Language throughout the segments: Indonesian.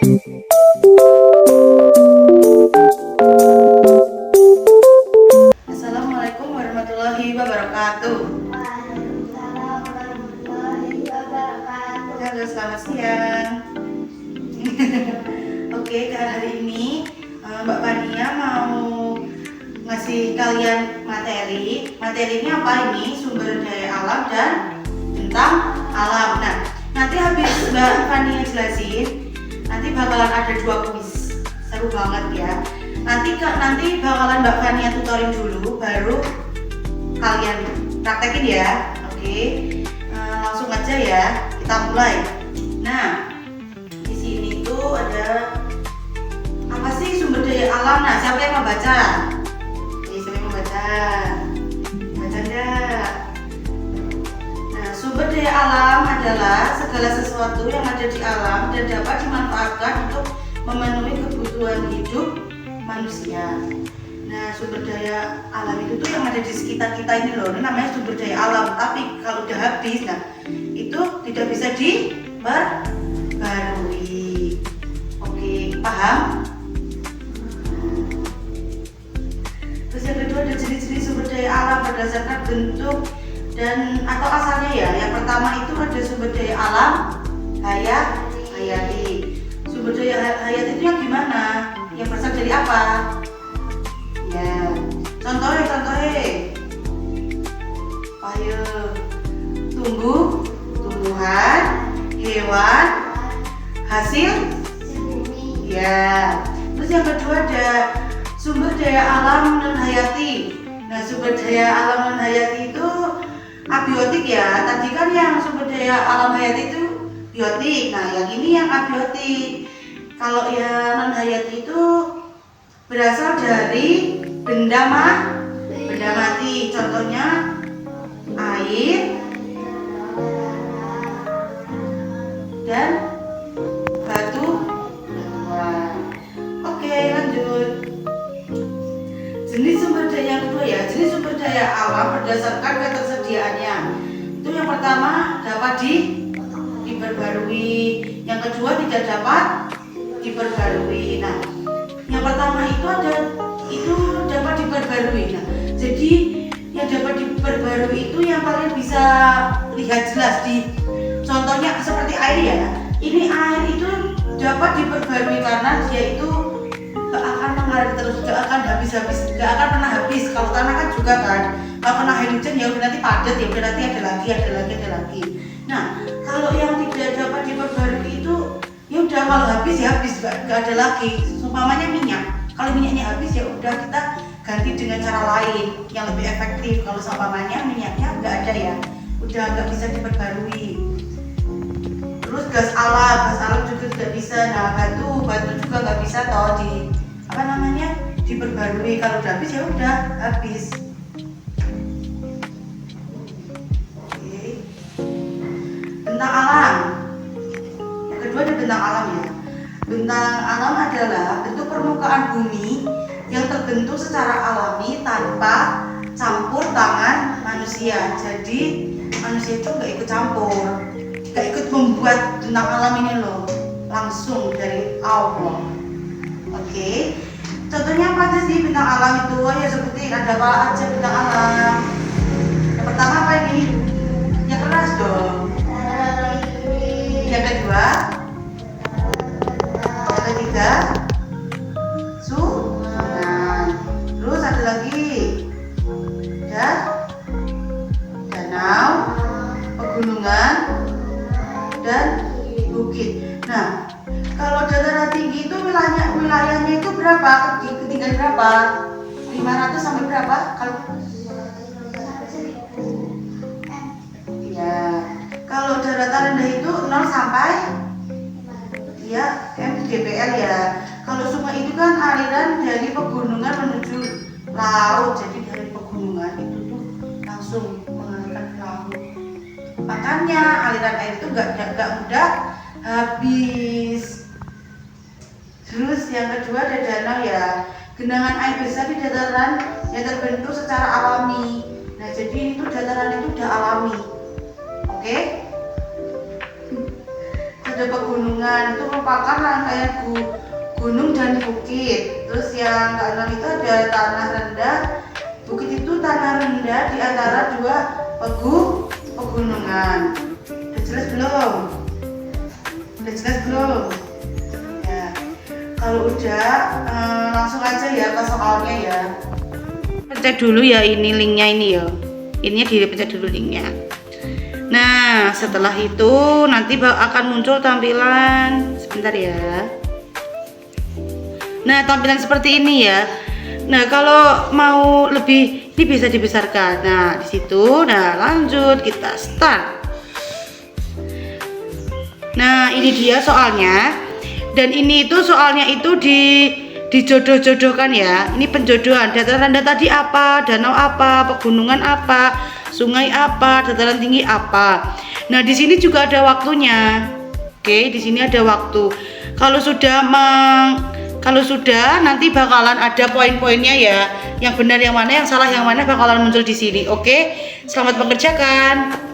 Assalamualaikum warahmatullahi wabarakatuh. Waalaikumsalam warahmatullahi wabarakatuh. Halo, selamat siang. Oke, hari ini Mbak Fania mau ngasih kalian materi. Materinya apa ini? Sumber daya alam dan bentang alam. Nah, nanti habis Mbak Fania jelasin, nanti bakalan ada 2 kuis. Seru banget ya. Nanti bakalan Mbak Fania tutorin dulu, baru kalian praktekin ya. Oke, langsung aja ya, kita mulai. Nah, di sini tuh ada apa sih sumber daya alam? Nah, siapa yang mau baca? Siapa yang mau baca? Baca enggak? Nah, sumber daya alam adalah segala sesuatu yang ada di alam dan dapat dimanfaatkan untuk memenuhi kebutuhan hidup manusia. Nah, sumber daya alam itu tuh yang ada di sekitar kita ini loh, ini namanya sumber daya alam. Tapi kalau udah habis, nah itu tidak bisa diperbarui. Oke, paham? Terus yang kedua ada jenis-jenis sumber daya alam berdasarkan bentuk dan atau asalnya ya. Yang pertama itu ada sumber daya alam hayati. Sumber daya hayati itu yang gimana? Yang berasal dari apa? Ya, contohnya ayo, tumbuhan, hewan, hasil ya. Terus yang kedua ada sumber daya alam non hayati. Nah, sumber daya alam non hayati itu abiotik ya. Tadi kan yang sumber daya alam hayati itu biotik. Nah, yang ini yang abiotik. Kalau yang non hayati itu berasal dari benda mati. Contohnya air dan batu. Oke, lanjut. Jenis sumber daya yang kedua ya, jenis sumber daya alam berdasarkan ketersediaannya. Itu yang pertama dapat diperbarui, yang kedua tidak dapat diperbarui. Nah, yang pertama itu dapat diperbarui. Nah, jadi yang dapat diperbarui itu yang kalian bisa lihat jelas di contohnya seperti air ya. Ini air itu dapat diperbarui karena dia itu gak akan mengalir terus, gak akan habis-habis, gak akan pernah habis. Kalau tanah kan juga kan, kalau kena air hujan ya udah nanti padat, ya udah nanti ada lagi. Nah, kalau yang tidak dapat diperbarui itu ya udah, kalau habis ya habis, gak ada lagi. Umpamanya minyak, kalau minyaknya habis ya udah kita ganti dengan cara lain yang lebih efektif. Kalau umpamanya minyaknya nggak ada ya udah nggak bisa diperbarui. Terus gas alam juga tidak bisa. Nah, batu juga nggak bisa toh diperbarui. Kalau udah habis ya udah habis. Oke. Bentang alam. Yang kedua ada bentang alam ya. Bentang alam adalah bentuk permukaan bumi yang terbentuk secara alami tanpa campur tangan manusia. Jadi manusia itu nggak ikut campur, nggak ikut membuat bentang alam ini loh, langsung dari Allah. Oke. Contohnya apa aja sih bentang alam itu? Ya seperti ada apa aja bentang alam. Yang pertama apa ini? Yang keras dong. Yang kedua, yang ketiga, sungai. Terus ada lagi danau, pegunungan, dan bukit. Nah, kalau dataran tinggi itu wilayahnya itu berapa? Ketinggian berapa? 500 sampai berapa? Kalau dataran rendah itu 0 sampai ya mdpl ya. Kalau sungai itu kan aliran dari pegunungan menuju laut. Jadi dari pegunungan itu tuh langsung mengalirkan ke laut. Makanya aliran air itu gak mudah habis. Terus yang kedua ada danau ya. Genangan air besar di dataran yang terbentuk secara alami. Nah, jadi itu dataran itu udah alami. Oke? ada pegunungan, itu merupakan rangkaian gunung dan bukit. Terus yang keenam itu ada tanah rendah. Bukit itu tanah rendah di antara dua pegunungan. Udah jelas belum? Udah jelas belum? Ya. Kalau udah langsung aja ya ke soalnya ya. Pencet dulu ya ini linknya ini ya. Ininya dipencet dulu linknya. Nah, setelah itu nanti akan muncul tampilan sebentar ya. Nah, tampilan seperti ini ya. Nah, kalau mau lebih ini bisa dibesarkan. Nah, di situ. Nah, lanjut kita start. Nah, ini dia soalnya. Dan ini itu soalnya itu dijodoh-jodohkan ya. Ini penjodohan. Dataran rendah tadi apa? Danau apa? Pegunungan apa? Sungai apa? Dataran tinggi apa? Nah, di sini juga ada waktunya. Oke, di sini ada waktu. Kalau sudah nanti bakalan ada poin-poinnya ya. Yang benar yang mana, yang salah yang mana bakalan muncul di sini. Oke. Selamat mengerjakan.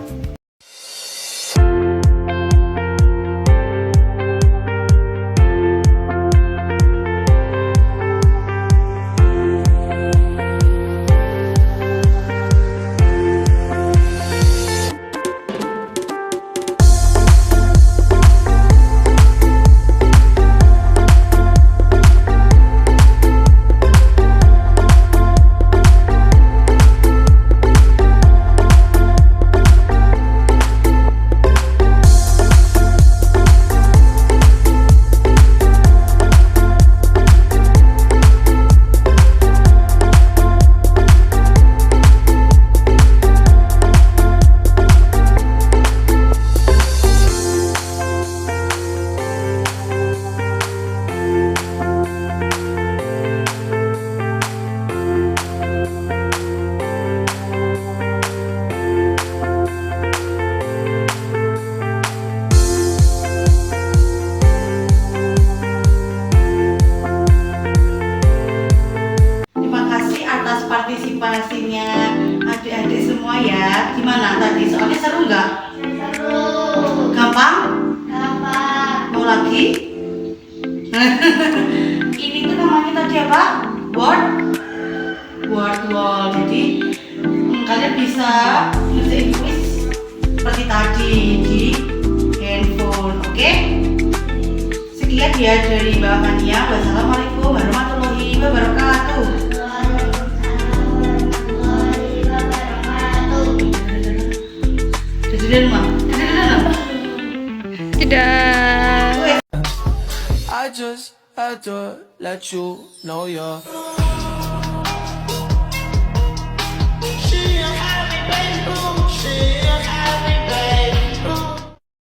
Partisipasinya adik-adik semua ya. Gimana tadi soalnya seru nggak? Seru. Gampang? Gampang. Mau lagi? Ini tuh namanya tadi apa? Word wall. Jadi kalian bisa ngerjain kuis seperti tadi di handphone. Oke? Sekian ya dari Mbak Mania. Wassalamualaikum warahmatullahi wabarakatuh. I just had to let you know you're